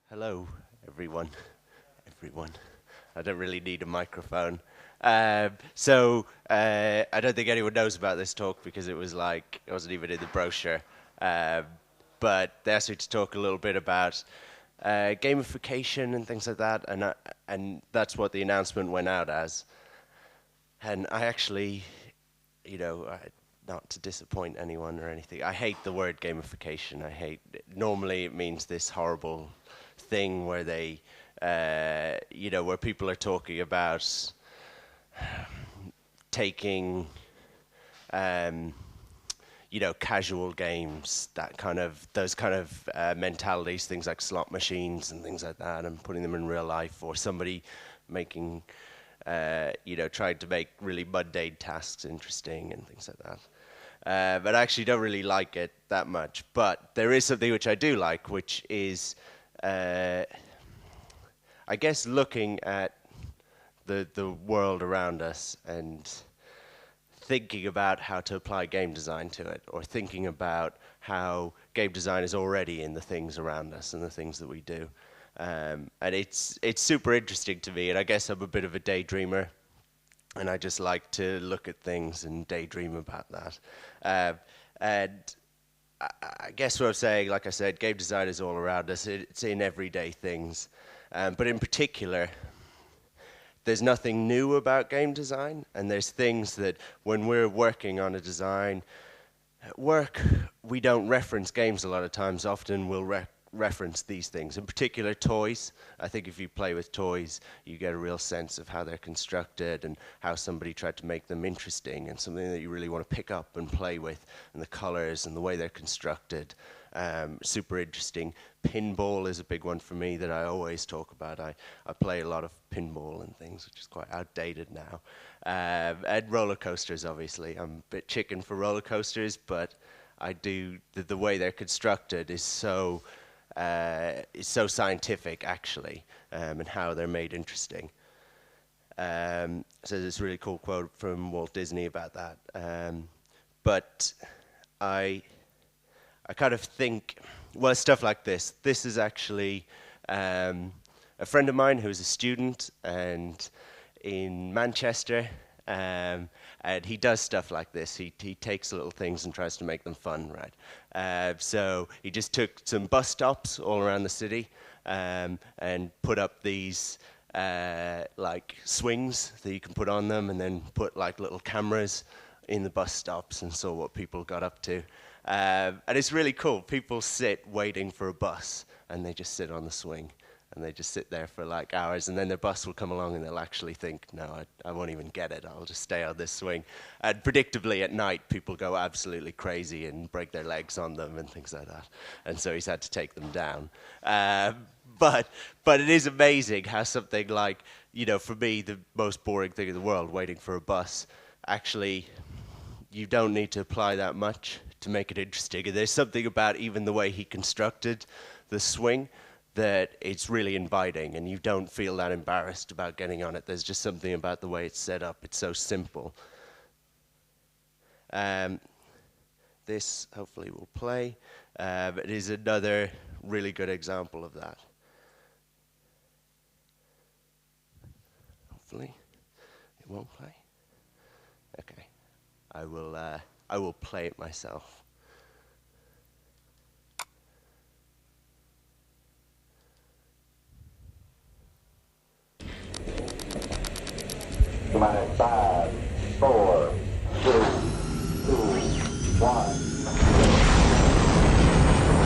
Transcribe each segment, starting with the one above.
Hello, everyone. Everyone. I don't really need a microphone. I don't think anyone knows about this talk because it wasn't even in the brochure. Um, but they asked me to talk a little bit about gamification and things like that, and that's what the announcement went out as. And I actually, not to disappoint anyone or anything, I hate the word gamification. Normally it means this horrible thing where where people are talking about taking, casual games, those kind of mentalities, things like slot machines and things like that, and putting them in real life, or somebody making, trying to make really mundane tasks interesting and things like that. But I actually don't really like it that much. But there is something which I do like, which is, I guess, looking at the world around us and thinking about how to apply game design to it, or thinking about how game design is already in the things around us and the things that we do. And it's super interesting to me, and I guess I'm a bit of a daydreamer, and I just like to look at things and daydream about that. And I guess what I'm saying, like I said, game design is all around us. It's in everyday things. But in particular, there's nothing new about game design, and there's things that when we're working on a design at work, we don't reference games a lot of times. Often we'll reference these things, in particular toys. I think if you play with toys, you get a real sense of how they're constructed and how somebody tried to make them interesting and something that you really want to pick up and play with, and the colors and the way they're constructed. Super interesting. Pinball is a big one for me that I always talk about. I play a lot of pinball and things, which is quite outdated now. And roller coasters, obviously. I'm a bit chicken for roller coasters, but I do, the way they're constructed is so scientific, actually, and how they're made interesting. So there's this really cool quote from Walt Disney about that. But I kind of think, well, stuff like this. This is actually a friend of mine who's a student and in Manchester, and he does stuff like this. He takes little things and tries to make them fun, right? So he just took some bus stops all around the city and put up these like swings that you can put on them, and then put like little cameras in the bus stops and saw what people got up to. And it's really cool. People sit waiting for a bus, and they just sit on the swing, and they just sit there for like hours, and then their bus will come along, and they'll actually think, no, I won't even get it. I'll just stay on this swing. And predictably, at night, people go absolutely crazy and break their legs on them and things like that. And so he's had to take them down. But it is amazing how something like, for me, the most boring thing in the world, waiting for a bus, actually, you don't need to apply that much to make it interesting. And there's something about even the way he constructed the swing that it's really inviting, and you don't feel that embarrassed about getting on it. There's just something about the way it's set up. It's so simple. This hopefully will play. It is another really good example of that. Hopefully it won't play. Okay. I will play it myself. Come on in 5, 4, 3, 2, 1.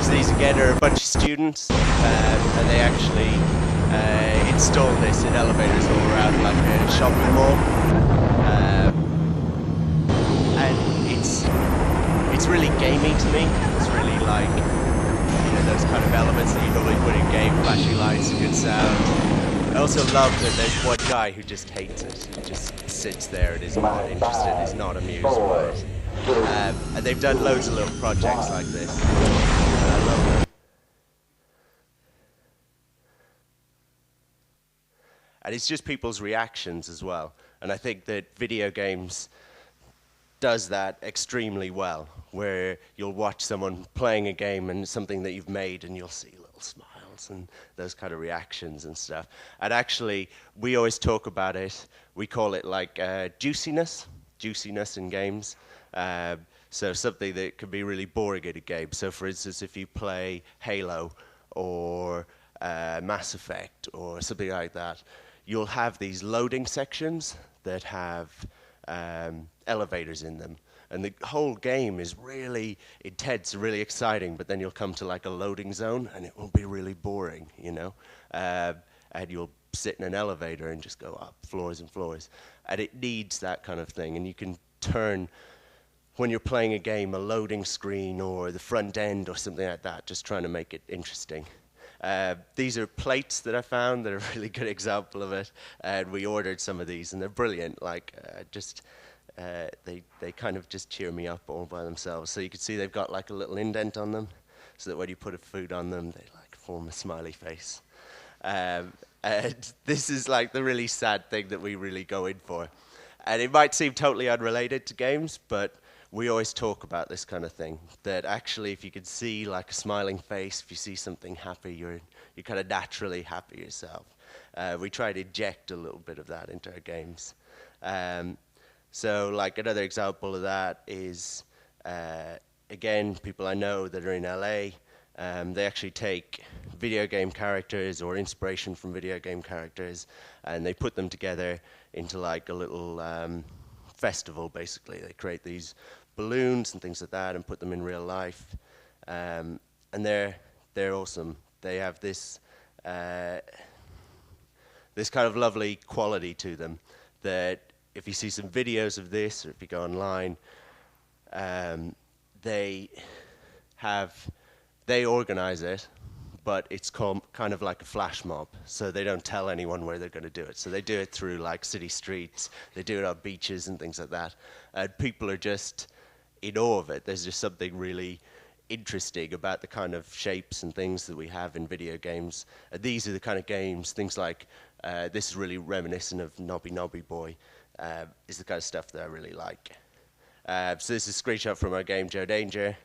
So these again are a bunch of students, and they actually installed this in elevators all around like a shopping mall. And it's really gamey to me. It's really like, those kind of elements that you normally put in game, flashy lights, good sound. I also love that there's one guy who just hates it. He just sits there and is not interested, is not amused by it. And they've done loads of little projects like this. And I love them. And it's just people's reactions as well. And I think that video games does that extremely well, where you'll watch someone playing a game and something that you've made, and you'll see little smiles smiles and those kind of reactions and stuff. And actually, we always talk about it. We call it like juiciness in games. So something that can be really boring in a game. So for instance, if you play Halo or Mass Effect or something like that, you'll have these loading sections that have elevators in them. And the whole game is really intense, really exciting, but then you'll come to like a loading zone and it will be really boring, you know? And you'll sit in an elevator and just go up floors and floors. And it needs that kind of thing. And you can turn, when you're playing a game, a loading screen or the front end or something like that, just trying to make it interesting. These are plates that I found that are a really good example of it. And we ordered some of these and they're brilliant. Like, they kind of just cheer me up all by themselves. So you can see they've got like a little indent on them, so that when you put a food on them, they like form a smiley face. And this is like the really sad thing that we really go in for. And it might seem totally unrelated to games, but we always talk about this kind of thing. That actually, if you can see like a smiling face, if you see something happy, you're kind of naturally happy yourself. We try to inject a little bit of that into our games. So like another example of that is, again, people I know that are in LA, they actually take video game characters or inspiration from video game characters and they put them together into like a little festival, basically. They create these balloons and things like that and put them in real life. And they're awesome. They have this this kind of lovely quality to them that if you see some videos of this, or if you go online, they organize it, but it's kind of like a flash mob. So they don't tell anyone where they're going to do it. So they do it through like city streets. They do it on beaches and things like that. And people are just in awe of it. There's just something really interesting about the kind of shapes and things that we have in video games. These are the kind of games, things like, this is really reminiscent of Nobby Nobby Boy. Is the kind of stuff that I really like. So this is a screenshot from our game Joe Danger,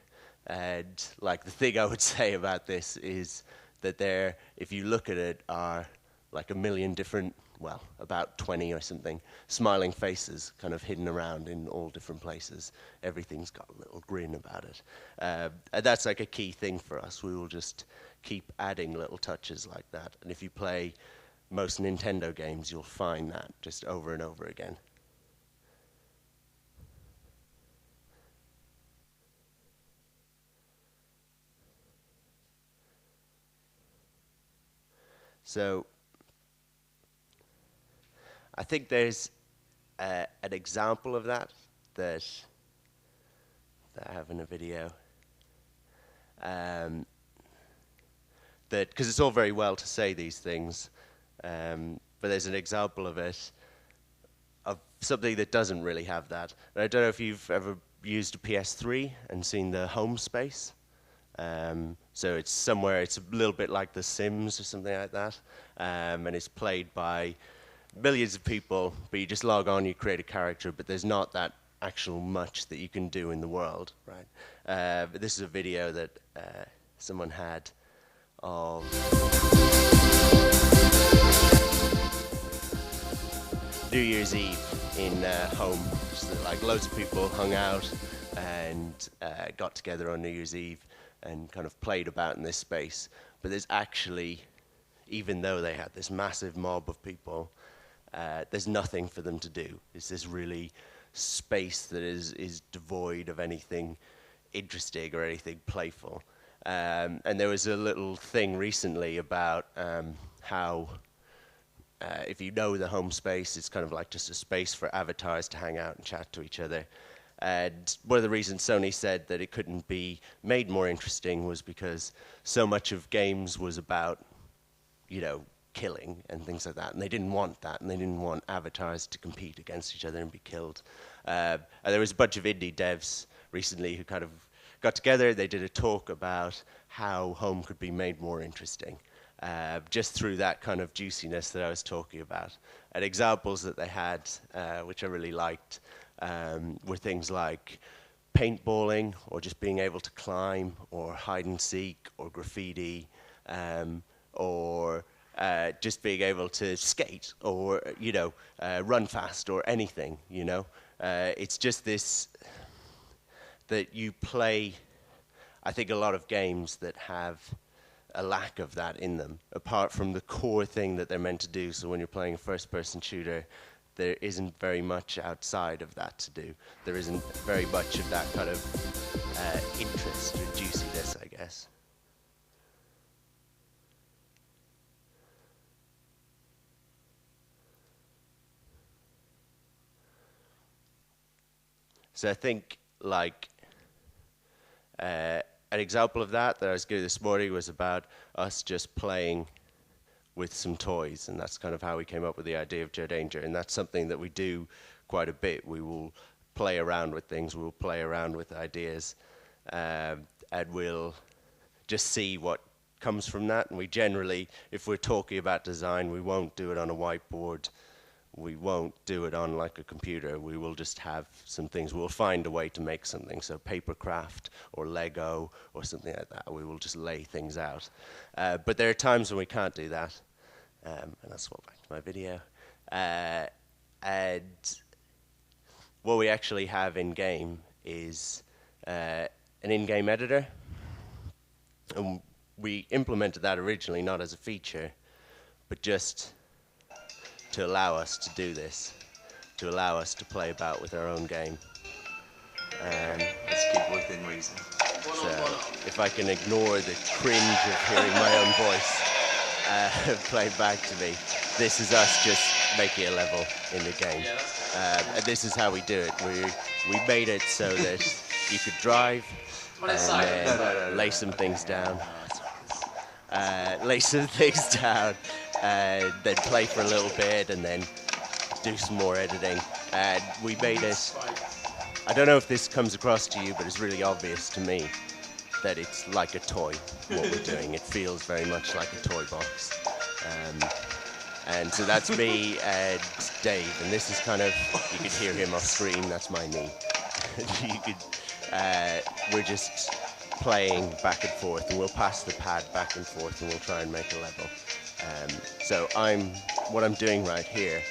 and like the thing I would say about this is that there, if you look at it, are like a million different, well, about 20 or something, smiling faces kind of hidden around in all different places. Everything's got a little grin about it. And that's like a key thing for us. We will just keep adding little touches like that. And if you play most Nintendo games, you'll find that just over and over again. So I think there's an example of that I have in a video. That, because it's all very well to say these things, but there's an example of it, of something that doesn't really have that. And I don't know if you've ever used a PS3 and seen the home space. So it's somewhere, it's a little bit like The Sims or something like that. And it's played by millions of people, but you just log on, you create a character, but there's not that actual much that you can do in the world, right? But this is a video that someone had of New Year's Eve in home. So that, like, loads of people hung out and got together on New Year's Eve and kind of played about in this space. But there's actually, even though they had this massive mob of people, there's nothing for them to do. It's this really space that is devoid of anything interesting or anything playful. And there was a little thing recently about how if you know the home space, it's kind of like just a space for avatars to hang out and chat to each other. And one of the reasons Sony said that it couldn't be made more interesting was because so much of games was about, you know, killing and things like that, and they didn't want that, and they didn't want avatars to compete against each other and be killed. And there was a bunch of indie devs recently who kind of got together. They did a talk about how home could be made more interesting, just through that kind of juiciness that I was talking about. And examples that they had, which I really liked, were things like paintballing, or just being able to climb, or hide and seek, or graffiti, or just being able to skate, or run fast, or anything. It's just this that you play. I think a lot of games that have a lack of that in them, apart from the core thing that they're meant to do. So when you're playing a first-person shooter, there isn't very much outside of that to do. There isn't very much of that kind of interest or juiciness, I guess. So I think, like, an example of that I was giving this morning was about us just playing with some toys, and that's kind of how we came up with the idea of Joe Danger, and that's something that we do quite a bit. We will play around with things, we'll play around with ideas, and we'll just see what comes from that. And we generally, if we're talking about design, we won't do it on a whiteboard. We won't do it on like a computer. We will just have some things. We'll find a way to make something. So paper craft or Lego or something like that. We will just lay things out. But there are times when we can't do that. And I'll swap back to my video. And what we actually have in-game is an in-game editor. And we implemented that originally not as a feature, but just to allow us to do this, to allow us to play about with our own game. Let's keep within reason. So if I can ignore the cringe of hearing my own voice played back to me, this is us just making a level in the game. And this is how we do it. We made it so that you could drive and then lay some things down. And then play for a little bit, and then do some more editing. And we made it, I don't know if this comes across to you, but it's really obvious to me that it's like a toy, what we're doing. It feels very much like a toy box. And so that's me and Dave, and this is kind of, you can hear him off screen, that's my knee. We're just playing back and forth, and we'll pass the pad back and forth, and we'll try and make a level. So what I'm doing right here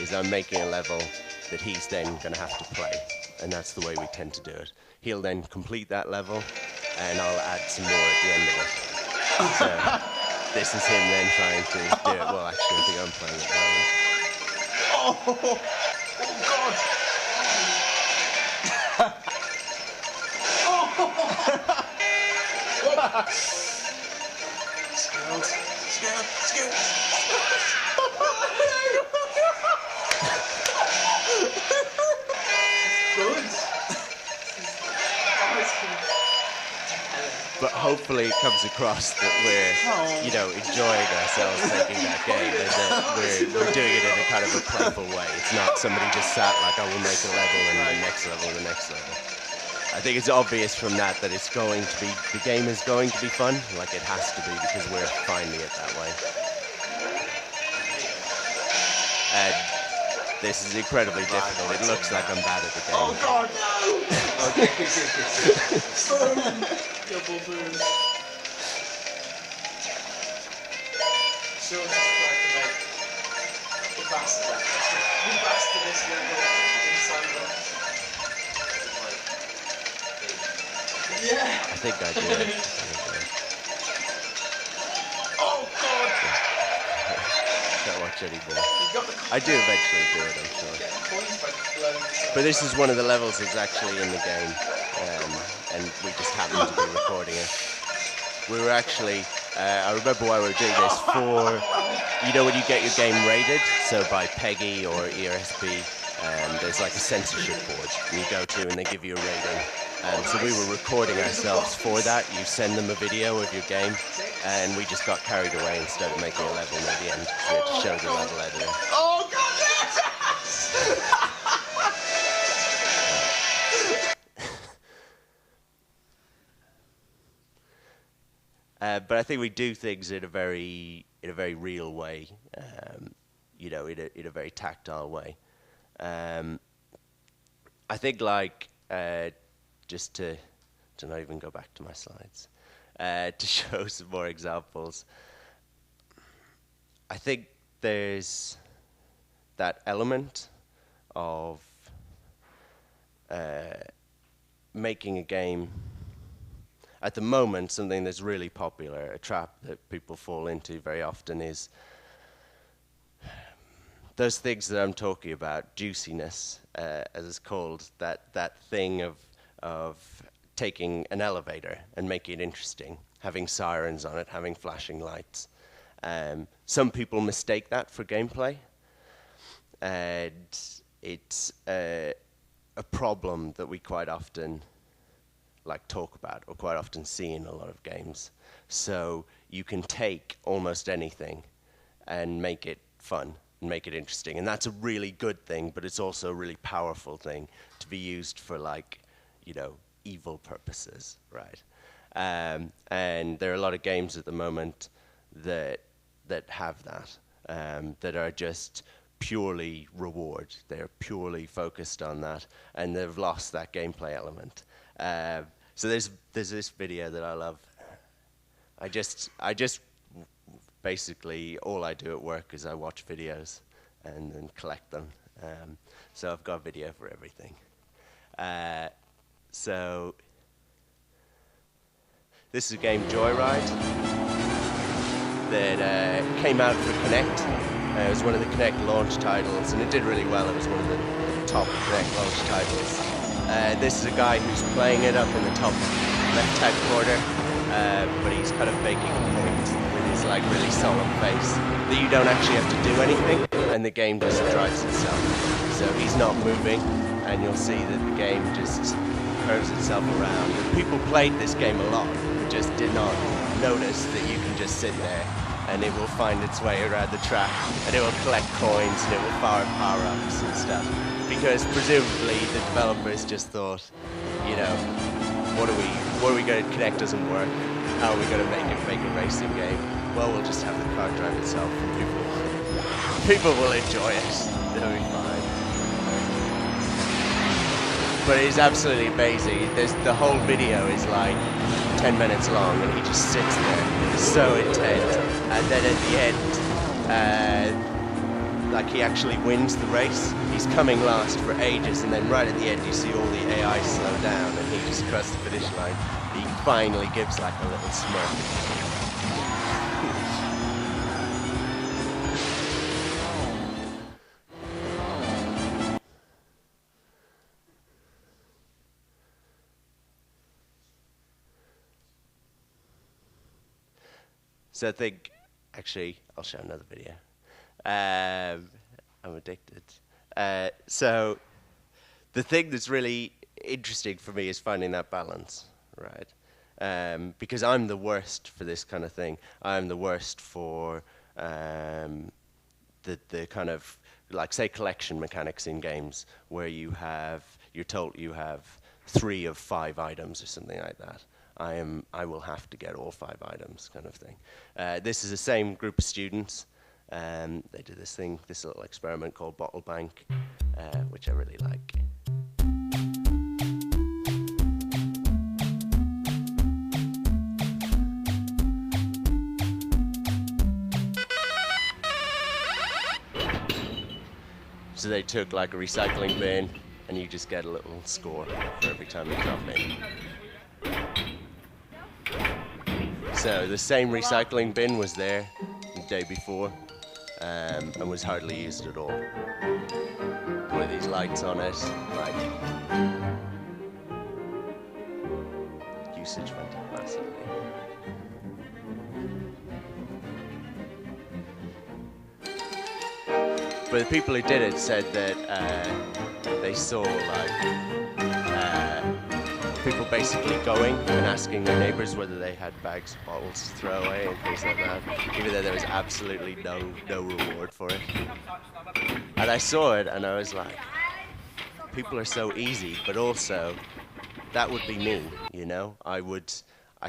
is I'm making a level that he's then going to have to play, and that's the way we tend to do it. He'll then complete that level, and I'll add some more at the end of it. So this is him then trying to do it. Well, actually, I think I'm playing it now. Oh God! Skills. Good. But hopefully it comes across that we're, enjoying ourselves making that game, and that we're doing it in a kind of a playful way. It's not somebody just sat like, I will make a level and the next level and the next level. I think it's obvious from that it's going to be, the game is going to be fun, like it has to be, because we're finding it that way. And this is incredibly difficult. It looks like I'm bad at the game. Oh God, no! Okay, boom! Double boom. Sean just tried to make the bastard this level inside of. Yeah! I think I do it. Oh God! Can't watch anymore. I do eventually do it, I'm sure. But this is one of the levels that's actually in the game, and we just happened to be recording it. We were actually, I remember why we were doing this for, when you get your game rated, so by PEGI or ERSB, there's like a censorship board, and you go to and they give you a rating. So we were recording ourselves for that. You send them a video of your game, and we just got carried away and started making a level near the end. We had to show the level editor. Oh God, yes! But I think we do things in a very real way, in a very tactile way. I think just to not even go back to my slides, to show some more examples. I think there's that element of making a game. At the moment, something that's really popular, a trap that people fall into very often, is those things that I'm talking about, juiciness, as it's called, that thing of taking an elevator and making it interesting, having sirens on it, having flashing lights. Some people mistake that for gameplay, and it's a problem that we quite often talk about or quite often see in a lot of games. So you can take almost anything and make it fun and make it interesting, and that's a really good thing, but it's also a really powerful thing to be used for evil purposes, right? And there are a lot of games at the moment that have that, that are just purely reward. They're purely focused on that, and they've lost that gameplay element. So there's this video that I love. I just basically all I do at work is I watch videos and then collect them. So I've got a video for everything. So this is a game, Joyride, that came out for Kinect. It was one of the Kinect launch titles, and it did really well. It was one of the top Kinect launch titles. This is a guy who's playing it up in the top left-hand corner, but he's kind of making a point with his really solemn face that you don't actually have to do anything, and the game just drives itself. So he's not moving, and you'll see that the game just curves itself around. And people played this game a lot, but just did not notice that you can just sit there and it will find its way around the track, and it will collect coins, and it will fire power-ups and stuff. Because presumably the developers just thought, what are we going to connect doesn't work? How are we going to make a racing game? Well, we'll just have the car drive itself, and people will enjoy it. They'll be fine. But it's absolutely amazing. The whole video is 10 minutes long, and he just sits there, so intent. And then at the end, he actually wins the race. He's coming last for ages, and then right at the end you see all the AI slow down, and he just crossed the finish line. He finally gives a little smirk. So I think, actually, I'll show another video. I'm addicted. So the thing that's really interesting for me is finding that balance, right? Because I'm the worst for this kind of thing. I'm the worst for the kind of, say, collection mechanics in games where you're told you have 3 of 5 items or something like that. I will have to get all 5 items, kind of thing. This is the same group of students. They did this little experiment called Bottle Bank, which I really like. So they took a recycling bin, and you just get a little score for every time you drop in. So the same recycling bin was there the day before, and was hardly used at all. With these lights on it, usage went up massively. But the people who did it said that they saw people basically going and asking their neighbors whether they had bags of bottles to throw away and things like that, even though there was absolutely no reward for it. And I saw it and I was like, people are so easy, but also that would be me, I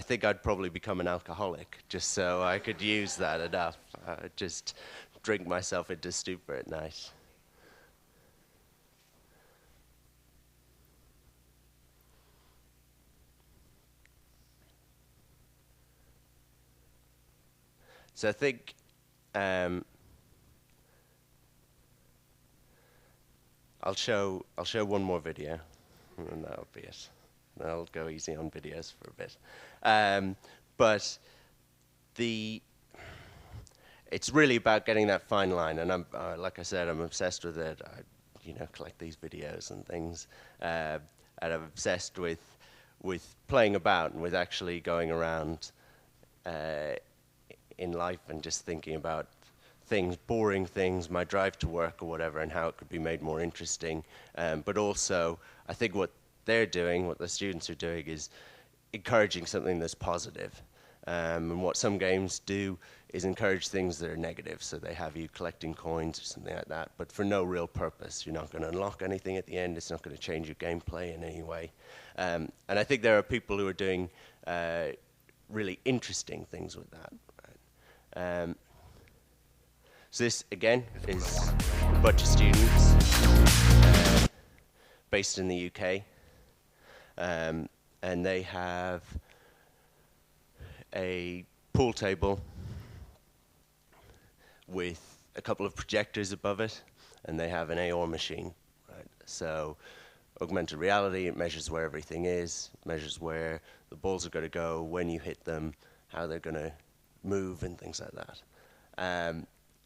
think I'd probably become an alcoholic just so I could use that enough. Just drink myself into stupor at night. So I think I'll show one more video, and that'll be it. I'll go easy on videos for a bit. But it's really about getting that fine line, and I'm like I said, I'm obsessed with it. I, collect these videos and things, and I'm obsessed with playing about and with actually going around in life and just thinking about things, boring things, my drive to work or whatever, and how it could be made more interesting. But also, I think what they're doing, what the students are doing, is encouraging something that's positive. And what some games do is encourage things that are negative. So they have you collecting coins or something like that, but for no real purpose. You're not going to unlock anything at the end. It's not going to change your gameplay in any way. And I think there are people who are doing really interesting things with that. Right? So this, again, is a bunch of students based in the UK. And they have a pool table with a couple of projectors above it, and they have an AR machine. Right? So augmented reality, it measures where everything is, measures where the balls are going to go, when you hit them, how they're going to move, and things like that.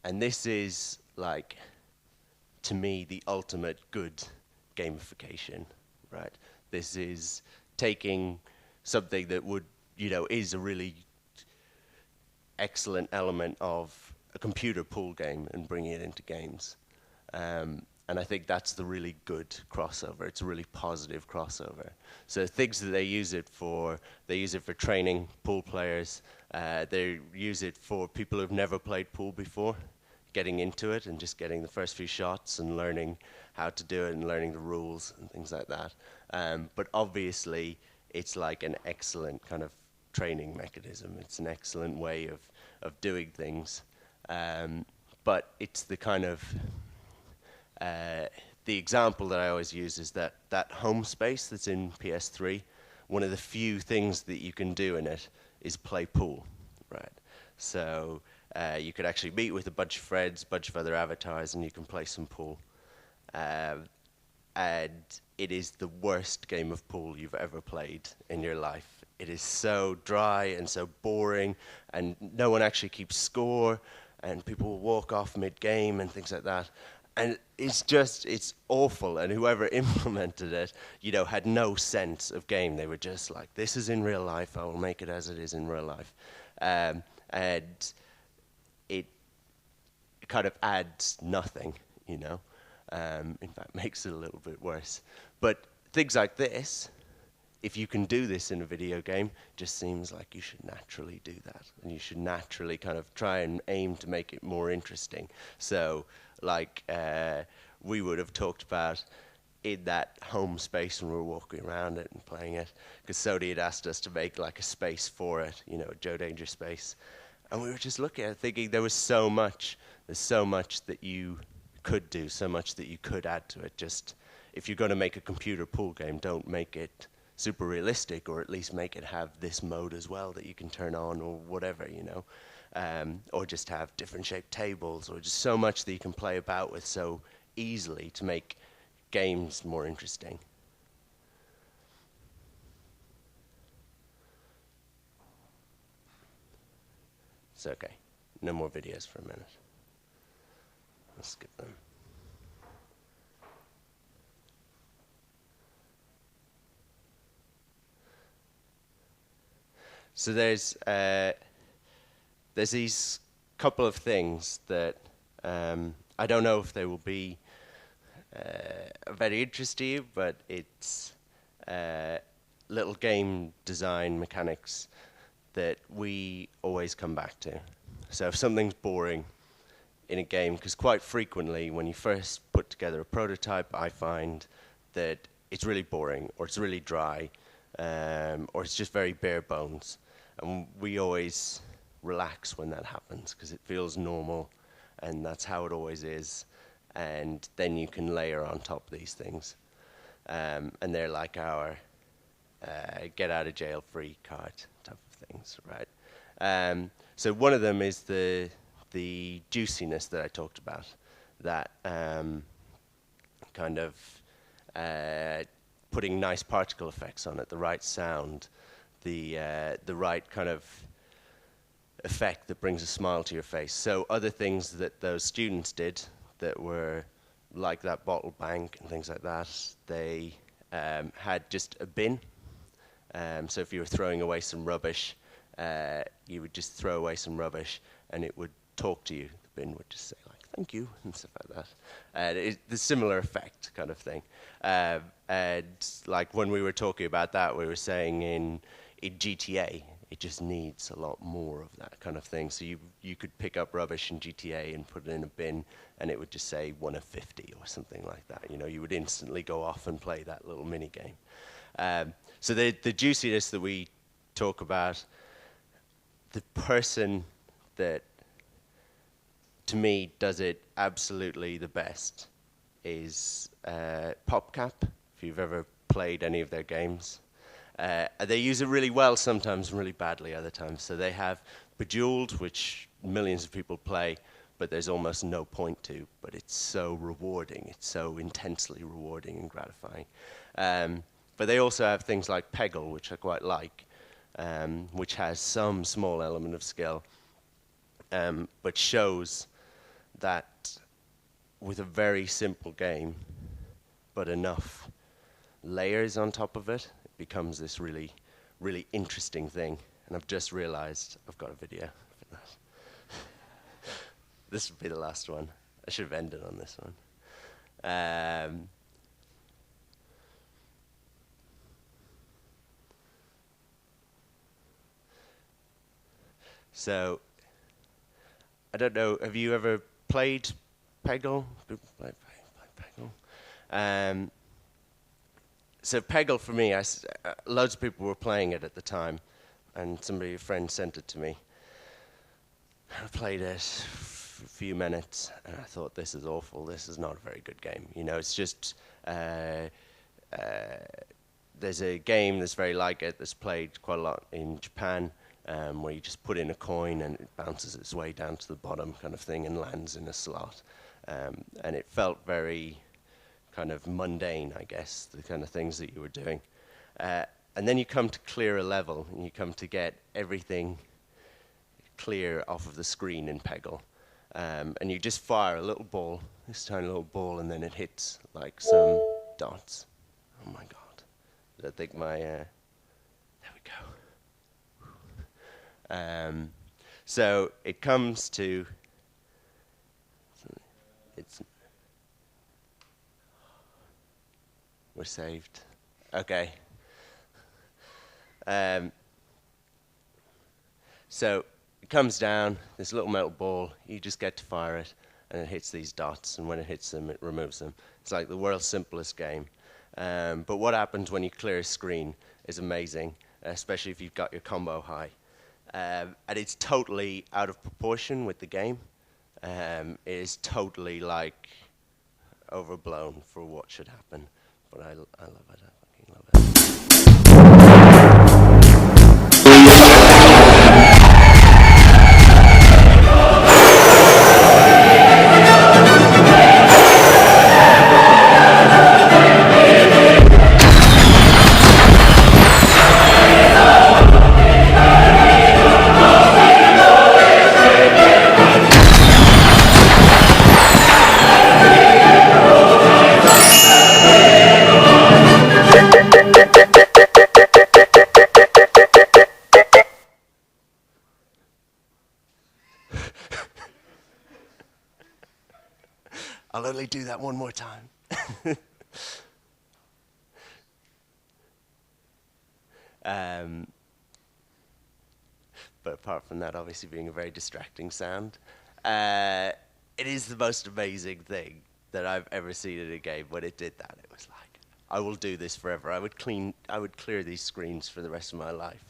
And this is, like, to me, the ultimate good gamification, right? This is taking something that would, is a really excellent element of a computer pool game and bringing it into games. And I think that's the really good crossover. It's a really positive crossover. So things that they use it for training pool players. They use it for people who've never played pool before, getting into it and just getting the first few shots and learning how to do it and learning the rules and things like that. But obviously, it's like an excellent kind of training mechanism. It's an excellent way of doing things. But it's the kind of the example that I always use is that home space that's in PS3, one of the few things that you can do in it is play pool, right? So you could actually meet with a bunch of friends, a bunch of other avatars, and you can play some pool. And it is the worst game of pool you've ever played in your life. It is so dry and so boring, and no one actually keeps score, and people will walk off mid-game and things like that. And it's awful, and whoever implemented it, had no sense of game. They were just like, this is in real life, I will make it as it is in real life. And it kind of adds nothing, in fact, makes it a little bit worse. But things like this, if you can do this in a video game, just seems like you should naturally do that. And you should naturally kind of try and aim to make it more interesting. So, like we would have talked about in that home space when we were walking around it and playing it, because Sony had asked us to make like a space for it, a Joe Danger space. And we were just looking at it thinking there's so much that you could do, so much that you could add to it. Just, if you're going to make a computer pool game, don't make it super realistic, or at least make it have this mode as well that you can turn on, or whatever, or just have different shaped tables, or just so much that you can play about with so easily to make games more interesting. It's okay. No more videos for a minute. Let's skip them. So there's these couple of things that I don't know if they will be of any interest to you, but it's little game design mechanics that we always come back to. So if something's boring in a game, because quite frequently when you first put together a prototype, I find that it's really boring, or it's really dry, or it's just very bare bones. And we always relax when that happens, because it feels normal, and that's how it always is. And then you can layer on top these things. And they're like our get out of jail free card type of things, right? So one of them is the juiciness that I talked about, that kind kind of putting nice particle effects on it, the right sound, the right kind of effect that brings a smile to your face. So other things that those students did that were like that bottle bank and things like that, they had just a bin. So if you were throwing away some rubbish, you would just throw away some rubbish and it would talk to you. The bin would just say like, thank you, and stuff like that. It's the similar effect kind of thing. And like when we were talking about that, we were saying in GTA, it just needs a lot more of that kind of thing. So you could pick up rubbish in GTA and put it in a bin, and it would just say 1 of 50 or something like that. You know, you would instantly go off and play that little mini game. So the juiciness that we talk about, the person that, to me, does it absolutely the best is PopCap, if you've ever played any of their games. They use it really well sometimes and really badly other times. So they have Bejeweled, which millions of people play, but there's almost no point to. But it's so rewarding. It's so intensely rewarding and gratifying. But they also have things like Peggle, which I quite like, which has some small element of skill, but shows that with a very simple game, but enough layers on top of it, becomes this really, really interesting thing. And I've just realized I've got a video for that. This would be the last one. I should have ended on this one. So, I don't know, have you ever played Peggle? Peggle? So Peggle for me, loads of people were playing it at the time, and a friend sent it to me. I played it for a few minutes, and I thought, this is awful. This is not a very good game. You know, it's just there's a game that's very like it that's played quite a lot in Japan, where you just put in a coin and it bounces its way down to the bottom, kind of thing, and lands in a slot. And it felt very kind of mundane, I guess, the kind of things that you were doing. And then you come to clear a level, and you come to get everything clear off of the screen in Peggle. And you just fire a little ball, this tiny little ball, and then it hits like some dots. Oh my God. I think there we go. So it comes to, we're saved. Okay. So it comes down, this little metal ball, you just get to fire it, and it hits these dots, and when it hits them, it removes them. It's like the world's simplest game. But what happens when you clear a screen is amazing, especially if you've got your combo high. And it's totally out of proportion with the game. It is totally like overblown for what should happen. But I love it. I fucking love it. I'll only do that one more time. But apart from that, obviously being a very distracting sound, it is the most amazing thing that I've ever seen in a game. When it did that, it was like, I will do this forever. I would clear these screens for the rest of my life,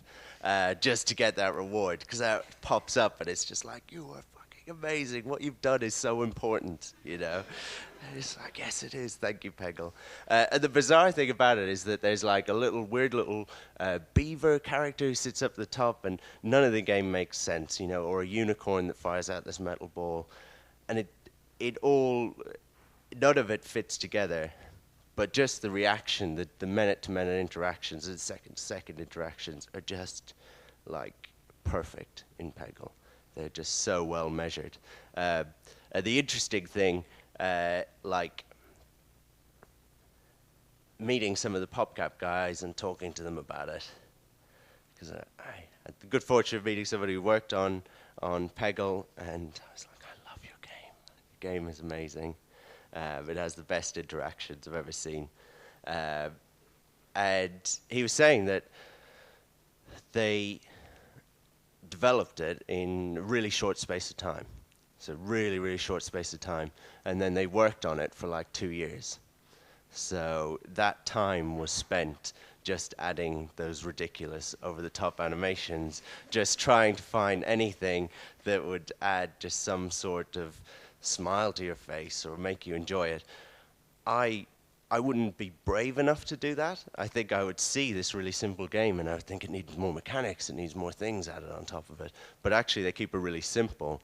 just to get that reward, because that pops up and it's just like, you are fucking amazing. What you've done is so important, you know. And it's like, yes, it is. Thank you, Peggle. And the bizarre thing about it is that there's like a weird little beaver character who sits up the top, and none of the game makes sense, you know, or a unicorn that fires out this metal ball. And it all none of it fits together, but just the reaction, the minute-to-minute interactions and second-to-second interactions are just like perfect in Peggle. They're just so well measured. The interesting thing, like meeting some of the PopCap guys and talking to them about it, because I had the good fortune of meeting somebody who worked on Peggle, and I was like, I love your game. Your game is amazing. It has the best interactions I've ever seen. And he was saying that they developed it in a really short space of time. So really, really short space of time. And then they worked on it for like 2 years. So that time was spent just adding those ridiculous over-the-top animations, just trying to find anything that would add just some sort of smile to your face or make you enjoy it. I wouldn't be brave enough to do that. I think I would see this really simple game and I would think it needs more mechanics, it needs more things added on top of it. But actually they keep it really simple,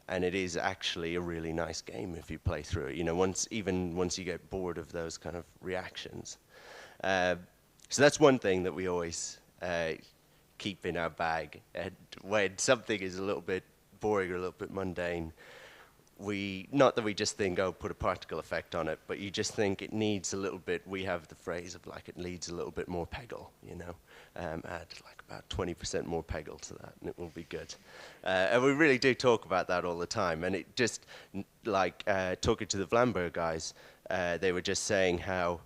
and it is actually a really nice game if you play through it. You know, once you get bored of those kind of reactions. So that's one thing that we always keep in our bag. And when something is a little bit boring or a little bit mundane, not that we just think, oh, put a particle effect on it, but you just think it needs a little bit. We have the phrase of like, it needs a little bit more Peggle, you know. Add like about 20% more Peggle to that, and it will be good. And we really do talk about that all the time. And it just, like talking to the Vlamberg guys, they were just saying how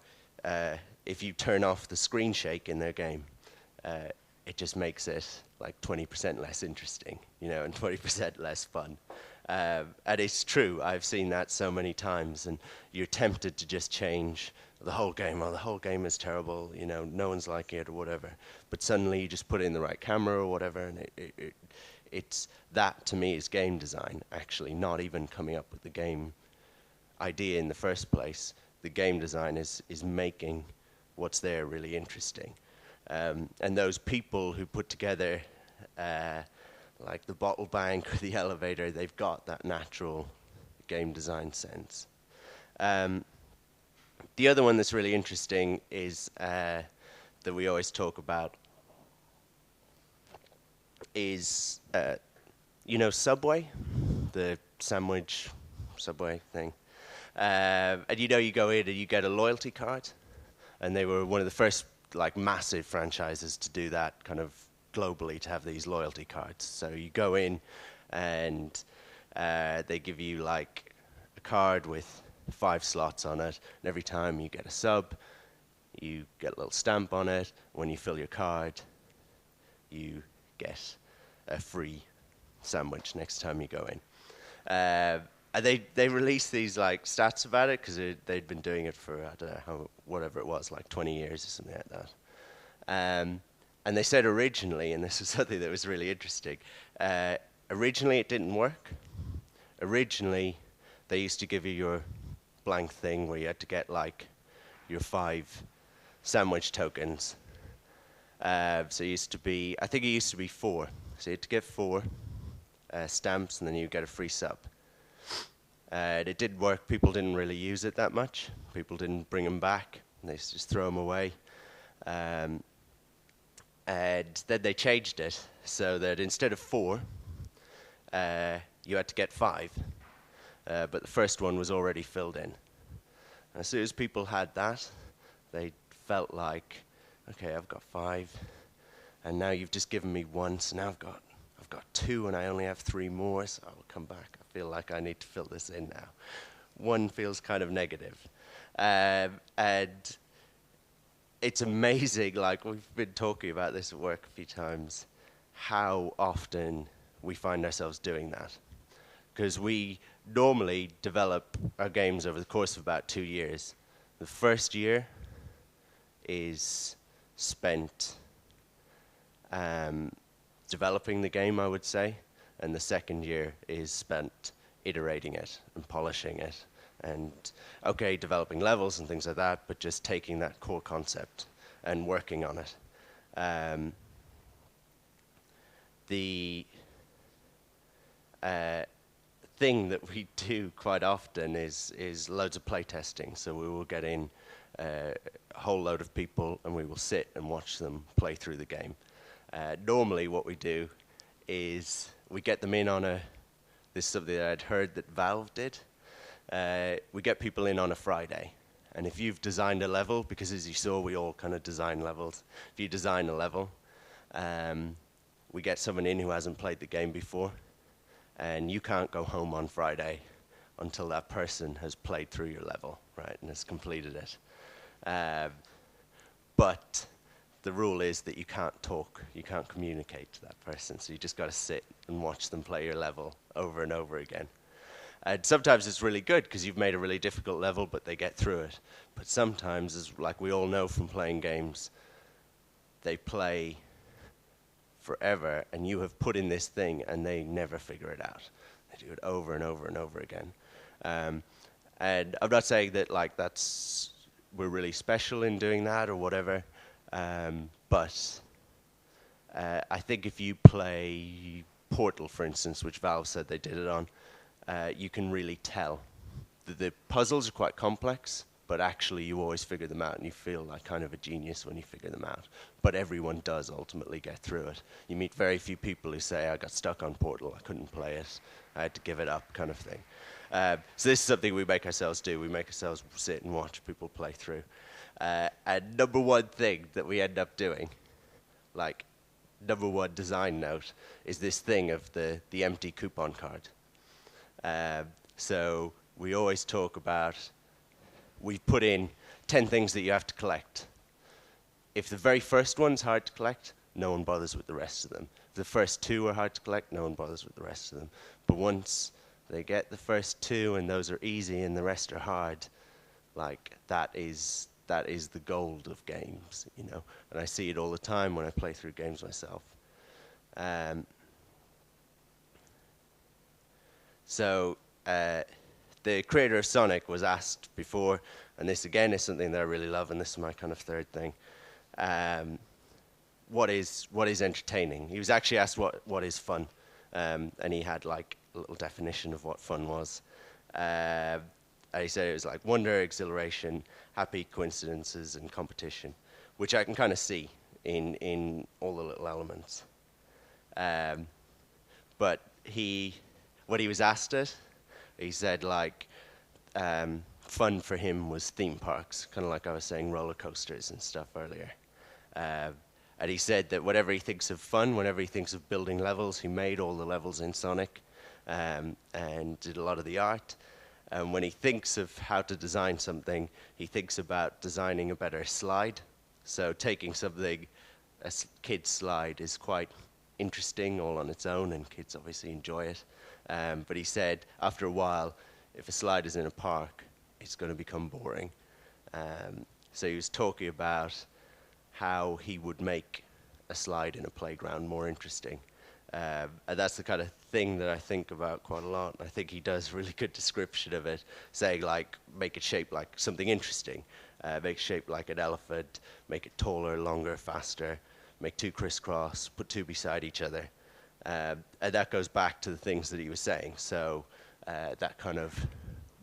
if you turn off the screen shake in their game, it just makes it like 20% less interesting, you know, and 20% less fun. And it's true. I've seen that so many times, and you're tempted to just change the whole game. Oh, the whole game is terrible, you know, no one's liking it or whatever. But suddenly you just put in the right camera or whatever, and it's that to me is game design, actually, not even coming up with the game idea in the first place. The game design is making what's there really interesting. And those people who put together like the bottle bank or the elevator, they've got that natural game design sense. The other one that's really interesting is that we always talk about is, you know, Subway, the sandwich Subway thing. And you know, you go in and you get a loyalty card, and they were one of the first like massive franchises to do that kind of globally, to have these loyalty cards. So you go in and they give you like a card with 5 slots on it, and every time you get a sub, you get a little stamp on it. When you fill your card, you get a free sandwich next time you go in. And they released these like stats about it because they'd been doing it for, I don't know, whatever it was, like 20 years or something like that. And they said originally, and this was something that was really interesting, originally it didn't work. Originally, they used to give you your blank thing where you had to get like your 5 sandwich tokens. So it used to be, I think it used to be 4. So you had to get 4 stamps, and then you get a free sub. It did work. People didn't really use it that much. People didn't bring them back. They used to just throw them away. And then they changed it so that instead of 4, you had to get 5. But the first one was already filled in. And as soon as people had that, they felt like, okay, I've got 5, and now you've just given me 1, so now I've got 2, and I only have 3 more, so I'll come back. I feel like I need to fill this in now. 1 feels kind of negative. And it's amazing, like we've been talking about this at work a few times, how often we find ourselves doing that. Because we normally develop our games over the course of about 2 years. The first year is spent developing the game, I would say, and the second year is spent iterating it and polishing it. And, okay, developing levels and things like that, but just taking that core concept and working on it. The thing that we do quite often is loads of play testing. So we will get in a whole load of people and we will sit and watch them play through the game. Normally what we do is we get them in on this is something that I'd heard that Valve did. We get people in on a Friday. And if you've designed a level, because as you saw, we all kind of design levels. If you design a level, we get someone in who hasn't played the game before. And you can't go home on Friday until that person has played through your level, right, and has completed it. But the rule is that you can't talk, you can't communicate to that person, so you just got to sit and watch them play your level over and over again. And sometimes it's really good because you've made a really difficult level, but they get through it. But sometimes, as like we all know from playing games, they play forever, and you have put in this thing, and they never figure it out. They do it over and over and over again. And I'm not saying that like we're really special in doing that or whatever, but I think if you play Portal, for instance, which Valve said they did it on, you can really tell. The puzzles are quite complex, but actually you always figure them out, and you feel like kind of a genius when you figure them out. But everyone does ultimately get through it. You meet very few people who say, I got stuck on Portal, I couldn't play it, I had to give it up, kind of thing. So this is something we make ourselves do. We make ourselves sit and watch people play through. And number one thing that we end up doing, like number one design note, is this thing of the empty coupon card. So we always talk about, we've put in 10 things that you have to collect. If the very first one's hard to collect, no one bothers with the rest of them. If the first two are hard to collect, no one bothers with the rest of them. But once they get the first two and those are easy and the rest are hard, like that is the gold of games, you know. And I see it all the time when I play through games myself. The creator of Sonic was asked before, and this again is something that I really love, and this is my kind of third thing. What is entertaining? He was actually asked what is fun, and he had like a little definition of what fun was. And he said it was like wonder, exhilaration, happy coincidences, and competition, which I can kind of see in all the little elements. But what he was asked it, he said like fun for him was theme parks, kind of like I was saying, roller coasters and stuff earlier. And he said that whatever he thinks of fun, whenever he thinks of building levels, he made all the levels in Sonic and did a lot of the art. And when he thinks of how to design something, he thinks about designing a better slide. So taking something, a kid's slide is quite interesting all on its own, and kids obviously enjoy it. But he said after a while, if a slide is in a park, it's going to become boring. So he was talking about how he would make a slide in a playground more interesting. And that's the kind of thing that I think about quite a lot. I think he does a really good description of it, saying like, make it shaped like something interesting. Make it shaped like an elephant, make it taller, longer, faster, make two crisscross, put two beside each other. And that goes back to the things that he was saying. So that kind of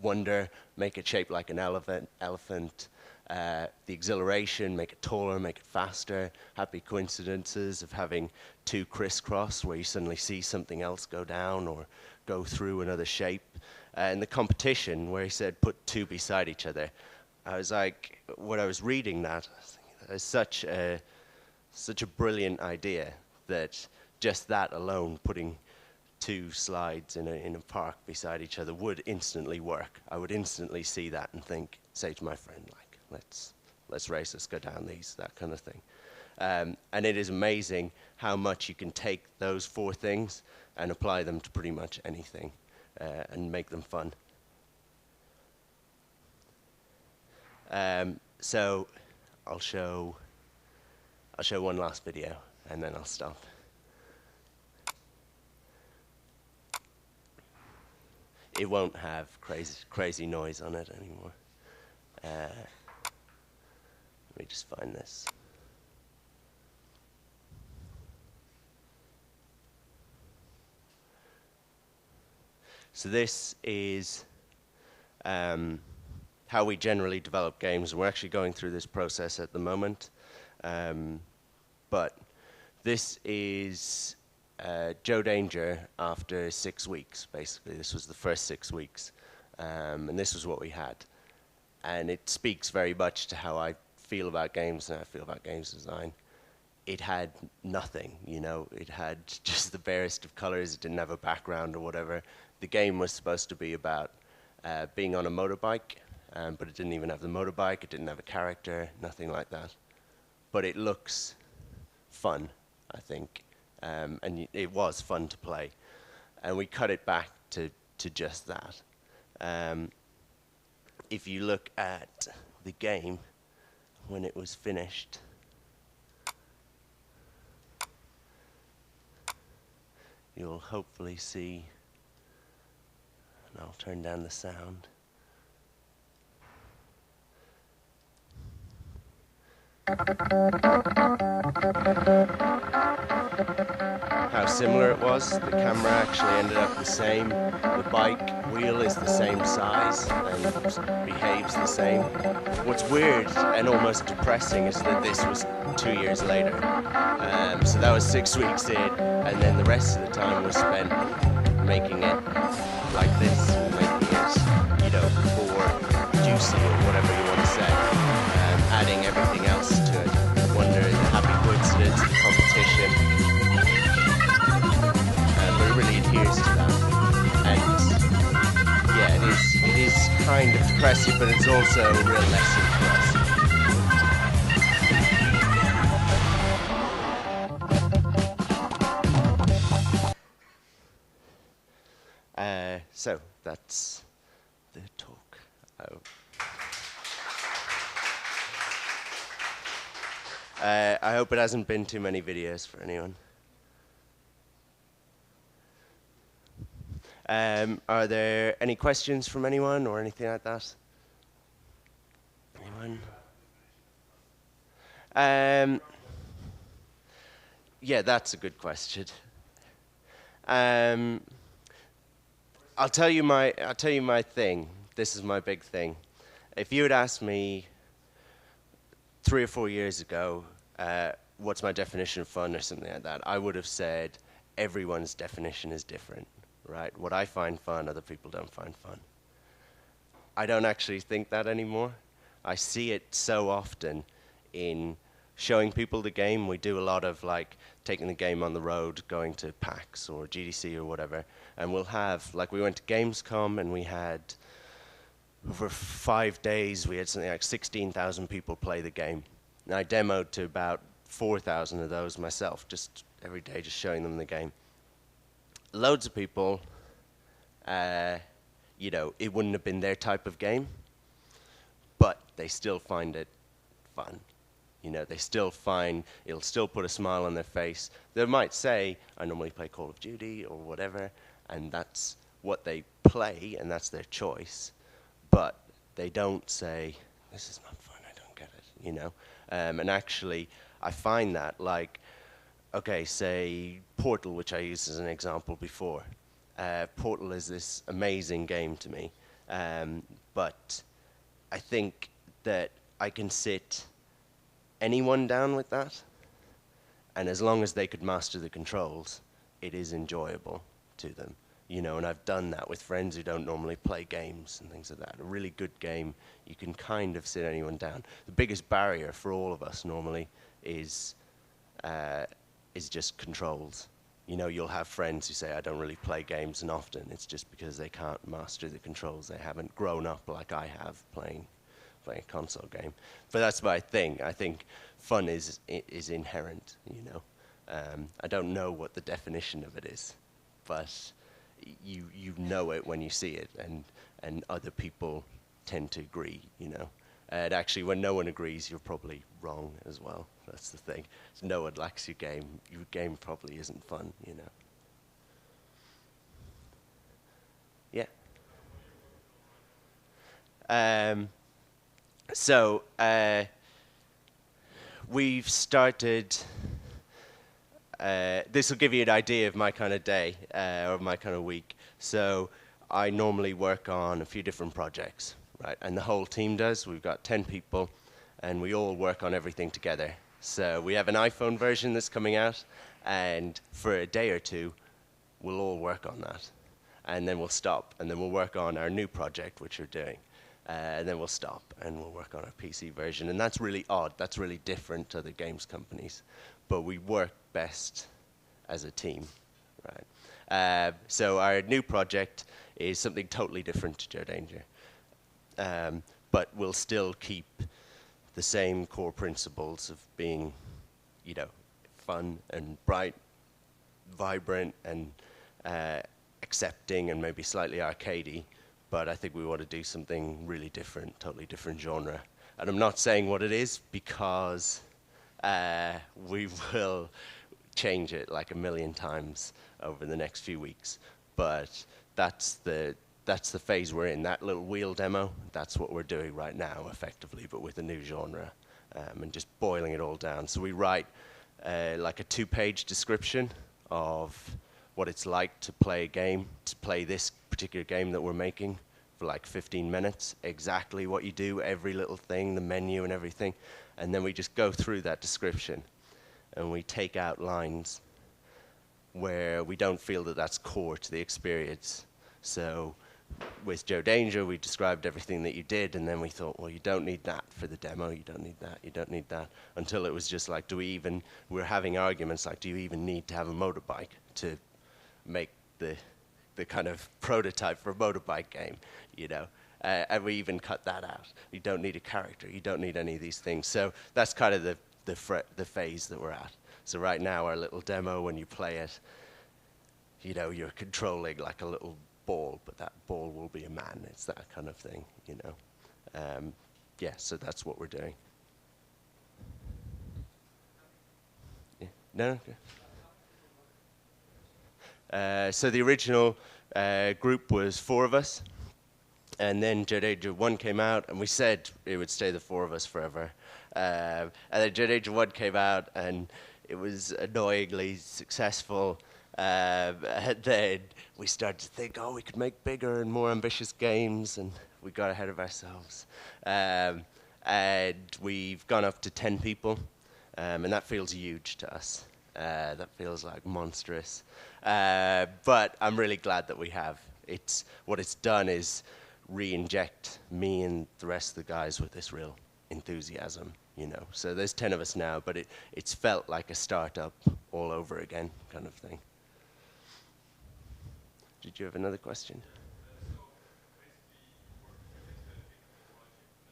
wonder, make it shaped like an elephant, the exhilaration, make it taller, make it faster, happy coincidences of having two crisscross where you suddenly see something else go down or go through another shape. And the competition where he said put two beside each other. I was like, when I was reading that, I was thinking, that is such a brilliant idea that just that alone, putting two slides in a park beside each other would instantly work. I would instantly see that and say to my friend, like, let's race, let's go down these, that kind of thing. And it is amazing how much you can take those four things and apply them to pretty much anything and make them fun. So I'll show one last video and then I'll stop. It won't have crazy noise on it anymore. Let me just find this. So this is how we generally develop games. We're actually going through this process at the moment. But this is Joe Danger after 6 weeks, basically. This was the first 6 weeks. And this was what we had. And it speaks very much to how I feel about games and how I feel about games design. It had nothing, you know. It had just the barest of colors. It didn't have a background or whatever. The game was supposed to be about being on a motorbike, but it didn't even have the motorbike. It didn't have a character, nothing like that. But it looks fun, I think, and it was fun to play. And we cut it back to just that. If you look at the game when it was finished, you'll hopefully see, and I'll turn down the sound. How similar it was. The camera actually ended up the same. The bike wheel is the same size and behaves the same. What's weird and almost depressing is that this was 2 years later. So that was 6 weeks in, and then the rest of the time was spent making it like this, making it, you know, more juicy or whatever you want to say, adding everything else to it. I wonder the happy coincidence, the competition, but it really adheres to that. And yeah, it is kind of depressing, but it's also a real lesson for us. So that's the talk. I hope it hasn't been too many videos for anyone. Are there any questions from anyone or anything like that? Anyone? Yeah, that's a good question. I'll tell you my thing. This is my big thing. If you had asked me 3 or 4 years ago, what's my definition of fun or something like that, I would have said everyone's definition is different, right? What I find fun, other people don't find fun. I don't actually think that anymore. I see it so often in showing people the game. We do a lot of like taking the game on the road, going to PAX or GDC or whatever, and we'll have, like we went to Gamescom and we had, over 5 days, we had something like 16,000 people play the game. And I demoed to about 4,000 of those myself, just every day, just showing them the game. Loads of people, you know, it wouldn't have been their type of game, but they still find it fun. You know, they still find, it'll still put a smile on their face. They might say, I normally play Call of Duty or whatever, and that's what they play, and that's their choice. But they don't say, this is not fun, I don't get it, you know. And actually, I find that, like, okay, say Portal, which I used as an example before. Portal is this amazing game to me, but I think that I can sit anyone down with that, and as long as they could master the controls, it is enjoyable to them, you know. And I've done that with friends who don't normally play games and things like that. A really good game, you can kind of sit anyone down. The biggest barrier for all of us normally is just controls. You know, you'll have friends who say, I don't really play games, and often it's just because they can't master the controls. They haven't grown up like I have playing a console game. But that's my thing. I think fun is inherent, you know. I don't know what the definition of it is, but you know it when you see it, and other people tend to agree, you know. And actually, when no one agrees, you're probably wrong as well. That's the thing. If no one likes your game probably isn't fun, you know. Yeah. So we've started, this will give you an idea of my kind of day or my kind of week. So I normally work on a few different projects, right? And the whole team does. We've got 10 people, and we all work on everything together. So we have an iPhone version that's coming out, and for a day or two, we'll all work on that. And then we'll stop, and then we'll work on our new project, which we're doing. And then we'll stop, and we'll work on our PC version. And that's really odd. That's really different to other games companies. But we work best as a team, right? So our new project is something totally different to Joe Danger. But we'll still keep the same core principles of being, you know, fun and bright, vibrant, and accepting, and maybe slightly arcadey. But I think we want to do something really different, totally different genre. And I'm not saying what it is, because we will change it like a million times over the next few weeks. But that's the phase we're in. That little wheel demo, that's what we're doing right now, effectively, but with a new genre, and just boiling it all down. So we write like a 2-page description of what it's like to play a game, to play this particular game that we're making for like 15 minutes, exactly what you do, every little thing, the menu and everything. And then we just go through that description, and we take out lines where we don't feel that that's core to the experience. So with Joe Danger, we described everything that you did, and then we thought, well, you don't need that for the demo, you don't need that, you don't need that, until it was just like, we're having arguments like, do you even need to have a motorbike to make the kind of prototype for a motorbike game, you know? And we even cut that out. You don't need a character, you don't need any of these things. So that's kind of the phase that we're at. So right now, our little demo, when you play it, you know, you're controlling like a little ball, but that ball will be a man. It's that kind of thing, you know. Yeah, so that's what we're doing. Yeah. No? Okay. So the original group was 4 of us, and then Joe Danger 1 came out, and we said it would stay the 4 of us forever. And then Joe Danger 1 came out, and it was annoyingly successful. And then we started to think, oh, we could make bigger and more ambitious games, and we got ahead of ourselves. And we've gone up to 10 people, and that feels huge to us. That feels like monstrous. But I'm really glad that we have. What it's done is re-inject me and the rest of the guys with this real enthusiasm, you know. So there's 10 of us now, but it's felt like a startup all over again kind of thing. Did you have another question?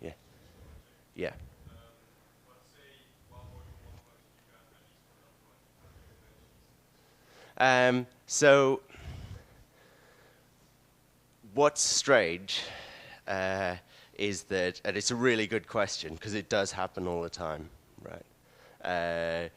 Yeah. Yeah. So what's strange is that, and it's a really good question, because it does happen all the time, right?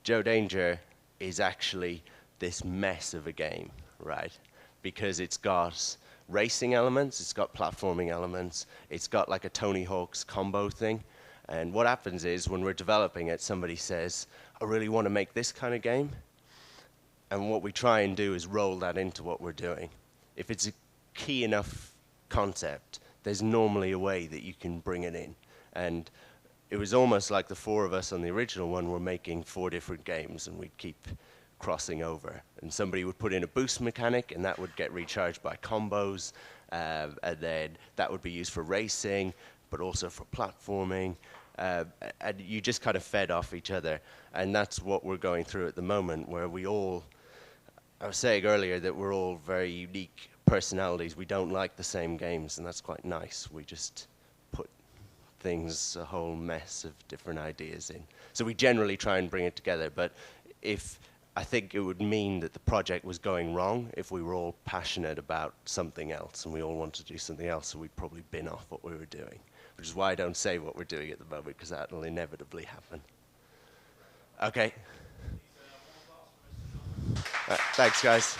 Joe Danger is actually this mess of a game, right? Because it's got racing elements, it's got platforming elements, it's got like a Tony Hawk's combo thing. And what happens is, when we're developing it, somebody says, I really want to make this kind of game. And what we try and do is roll that into what we're doing. If it's a key enough concept, there's normally a way that you can bring it in. And it was almost like the 4 of us on the original one were making 4 different games, and we'd keep crossing over. And somebody would put in a boost mechanic, and that would get recharged by combos, and then that would be used for racing, but also for platforming. And you just kind of fed off each other. And that's what we're going through at the moment, where I was saying earlier that we're all very unique personalities. We don't like the same games, and that's quite nice. We just put a whole mess of different ideas in. So we generally try and bring it together, but I think it would mean that the project was going wrong if we were all passionate about something else, and we all wanted to do something else, so we'd probably bin off what we were doing, which is why I don't say what we're doing at the moment, because that will inevitably happen. Okay. Thanks, guys.